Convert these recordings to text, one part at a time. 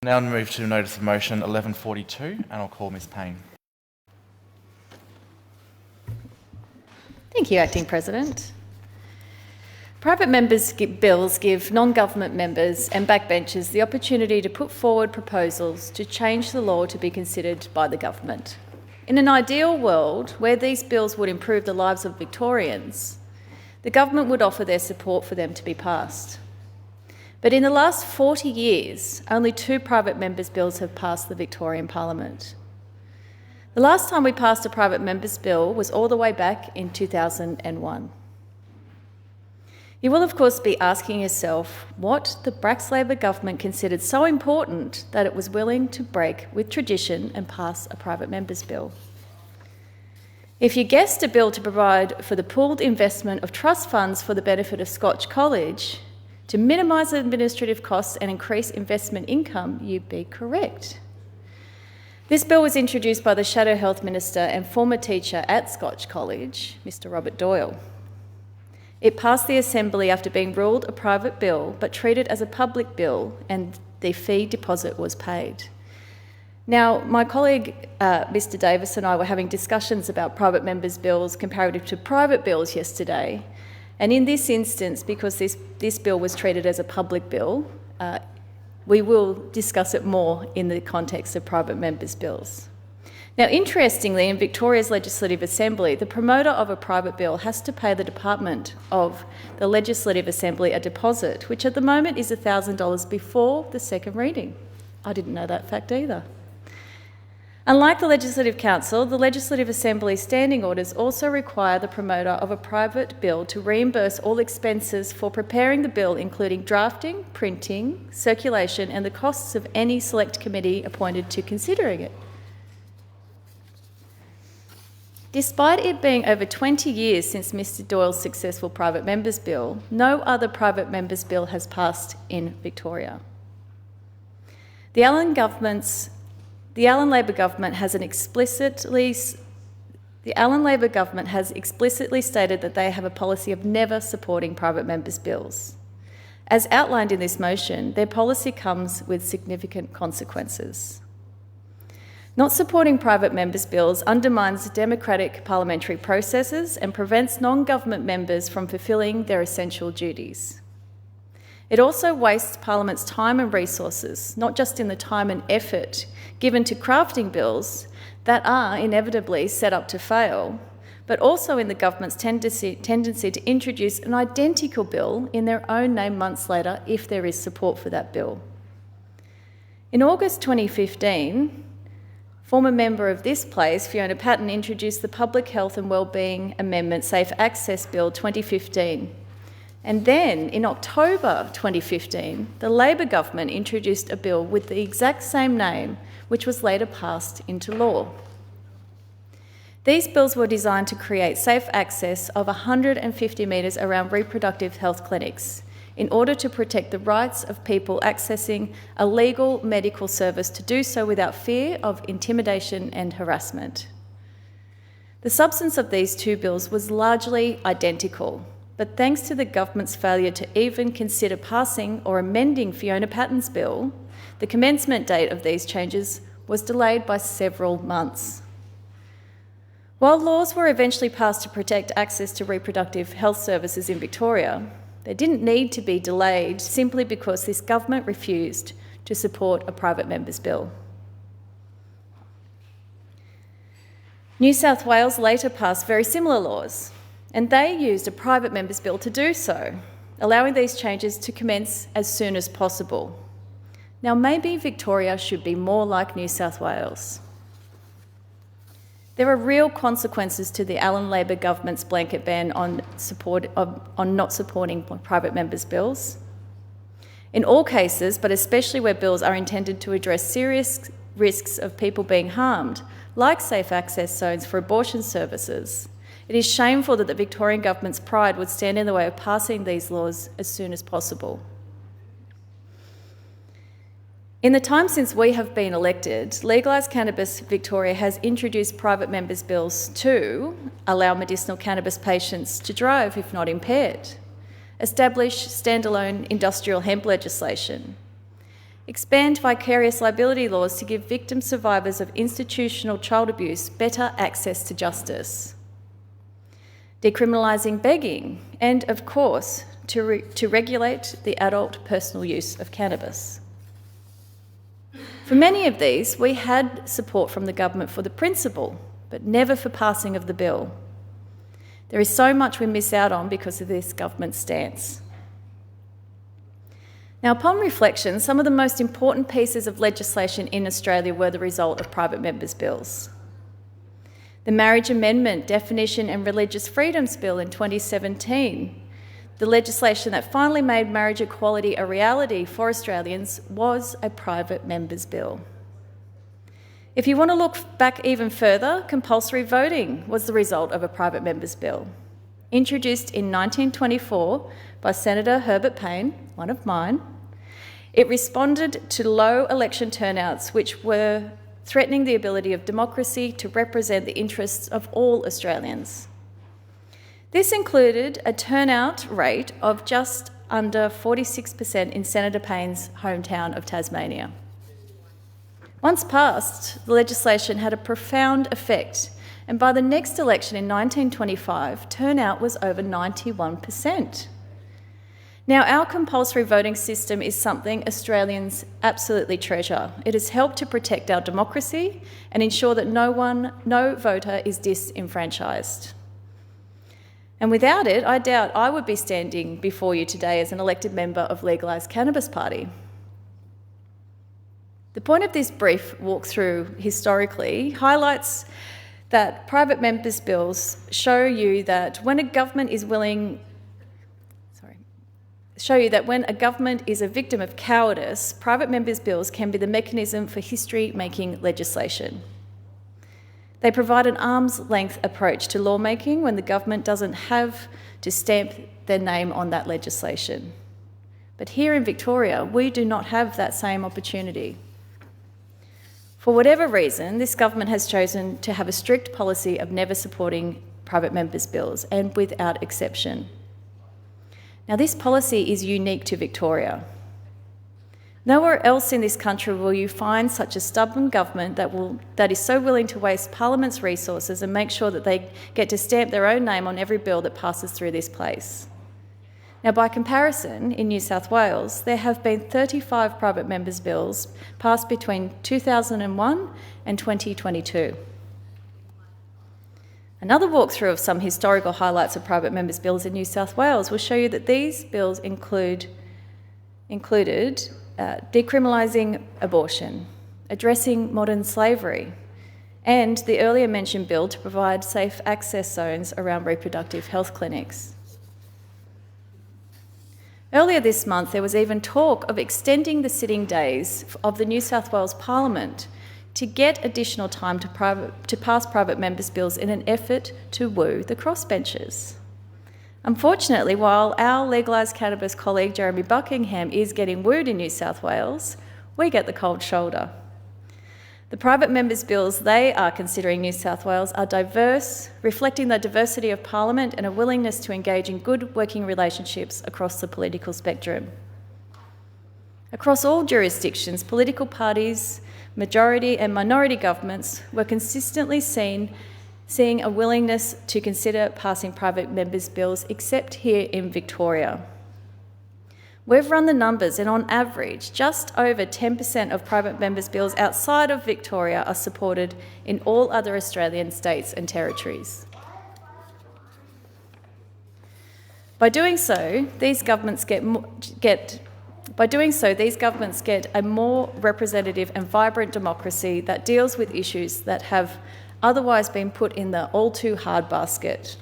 Now move to notice of motion 1142, and I'll call Ms Payne. Thank you, Acting President. Private members' bills give non-government members and backbenchers the opportunity to put forward proposals to change the law to be considered by the government. In an ideal world, where these bills would improve the lives of Victorians, the government would offer their support for them to be passed. But in the last 40 years, only 2 private members' bills have passed the Victorian Parliament. The last time we passed a private member's bill was all the way back in 2001. You will, of course, be asking yourself what the Bracks Labor government considered so important that it was willing to break with tradition and pass a private member's bill. If you guessed a bill to provide for the pooled investment of trust funds for the benefit of Scotch College, to minimise administrative costs and increase investment income, you'd be correct. This bill was introduced by the Shadow Health Minister and former teacher at Scotch College, Mr Robert Doyle. It passed the Assembly after being ruled a private bill but treated as a public bill, and the fee deposit was paid. Now, my colleague Mr Davis and I were having discussions about private members' bills comparative to private bills yesterday. And in this instance, because this bill was treated as a public bill, we will discuss it more in the context of private members' bills. Now, interestingly, in Victoria's Legislative Assembly, the promoter of a private bill has to pay the Department of the Legislative Assembly a deposit, which at the moment is $1,000 before the second reading. I didn't know that fact either. Unlike the Legislative Council, the Legislative Assembly's standing orders also require the promoter of a private bill to reimburse all expenses for preparing the bill, including drafting, printing, circulation, and the costs of any select committee appointed to considering it. Despite it being over 20 years since Mr Doyle's successful private members' bill, no other private members' bill has passed in Victoria. The Allan Labor government has explicitly stated that they have a policy of never supporting private members' bills. As outlined in this motion, their policy comes with significant consequences. Not supporting private members' bills undermines democratic parliamentary processes and prevents non-government members from fulfilling their essential duties. It also wastes Parliament's time and resources, not just in the time and effort given to crafting bills that are inevitably set up to fail, but also in the government's tendency to introduce an identical bill in their own name months later if there is support for that bill. In August 2015, former member of this place, Fiona Patten, introduced the Public Health and Wellbeing Amendment Safe Access Bill 2015. And then, in October 2015, the Labor government introduced a bill with the exact same name, which was later passed into law. These bills were designed to create safe access of 150 metres around reproductive health clinics in order to protect the rights of people accessing a legal medical service to do so without fear of intimidation and harassment. The substance of these 2 bills was largely identical, but thanks to the government's failure to even consider passing or amending Fiona Patten's bill, the commencement date of these changes was delayed by several months. While laws were eventually passed to protect access to reproductive health services in Victoria, they didn't need to be delayed simply because this government refused to support a private member's bill. New South Wales later passed very similar laws, and they used a private member's bill to do so, allowing these changes to commence as soon as possible. Now, maybe Victoria should be more like New South Wales. There are real consequences to the Allan Labor government's blanket ban on not supporting private members' bills. In all cases, but especially where bills are intended to address serious risks of people being harmed, like safe access zones for abortion services, it is shameful that the Victorian government's pride would stand in the way of passing these laws as soon as possible. In the time since we have been elected, Legalise Cannabis Victoria has introduced private members' bills to allow medicinal cannabis patients to drive if not impaired, establish standalone industrial hemp legislation, expand vicarious liability laws to give victim survivors of institutional child abuse better access to justice, decriminalising begging, and, of course, to regulate the adult personal use of cannabis. For many of these, we had support from the government for the principle, but never for passing of the bill. There is so much we miss out on because of this government stance. Now, upon reflection, some of the most important pieces of legislation in Australia were the result of private members' bills. The Marriage Amendment, Definition and Religious Freedoms Bill in 2017, the legislation that finally made marriage equality a reality for Australians, was a private members' bill. If you want to look back even further, compulsory voting was the result of a private members' bill. Introduced in 1924 by Senator Herbert Payne, one of mine, it responded to low election turnouts which were threatening the ability of democracy to represent the interests of all Australians. This included a turnout rate of just under 46% in Senator Payne's hometown of Tasmania. Once passed, the legislation had a profound effect, and by the next election in 1925, turnout was over 91%. Now, our compulsory voting system is something Australians absolutely treasure. It has helped to protect our democracy and ensure that no voter is disenfranchised. And without it, I doubt I would be standing before you today as an elected member of Legalised Cannabis Party. The point of this brief walkthrough historically highlights that private members' bills show you that when a government is a victim of cowardice, private members' bills can be the mechanism for history-making legislation. They provide an arm's-length approach to lawmaking when the government doesn't have to stamp their name on that legislation. But here in Victoria, we do not have that same opportunity. For whatever reason, this government has chosen to have a strict policy of never supporting private members' bills, and without exception. Now, this policy is unique to Victoria. Nowhere else in this country will you find such a stubborn government that is so willing to waste Parliament's resources and make sure that they get to stamp their own name on every bill that passes through this place. Now, by comparison, in New South Wales, there have been 35 private members' bills passed between 2001 and 2022. Another walkthrough of some historical highlights of private members' bills in New South Wales will show you that these bills included decriminalising abortion, addressing modern slavery, and the earlier mentioned bill to provide safe access zones around reproductive health clinics. Earlier this month, there was even talk of extending the sitting days of the New South Wales Parliament to get additional time to pass private members' bills in an effort to woo the crossbenchers. Unfortunately, while our legalised cannabis colleague Jeremy Buckingham is getting wooed in New South Wales, we get the cold shoulder. The private members' bills they are considering New South Wales are diverse, reflecting the diversity of Parliament and a willingness to engage in good working relationships across the political spectrum. Across all jurisdictions, political parties, majority and minority governments were consistently seeing a willingness to consider passing private members' bills, except here in Victoria. We've run the numbers, and on average, just over 10% of private members' bills outside of Victoria are supported in all other Australian states and territories. By doing so, these governments get a more representative and vibrant democracy that deals with issues that have otherwise been put in the all-too-hard basket.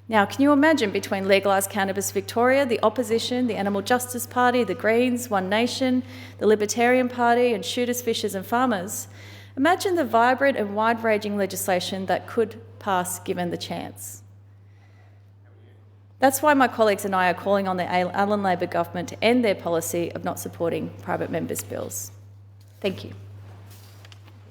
Now, can you imagine between Legalised Cannabis Victoria, the opposition, the Animal Justice Party, the Greens, One Nation, the Libertarian Party and shooters, fishers and farmers? Imagine the vibrant and wide-ranging legislation that could pass given the chance. That's why my colleagues and I are calling on the Allan Labor government to end their policy of not supporting private members' bills. Thank you.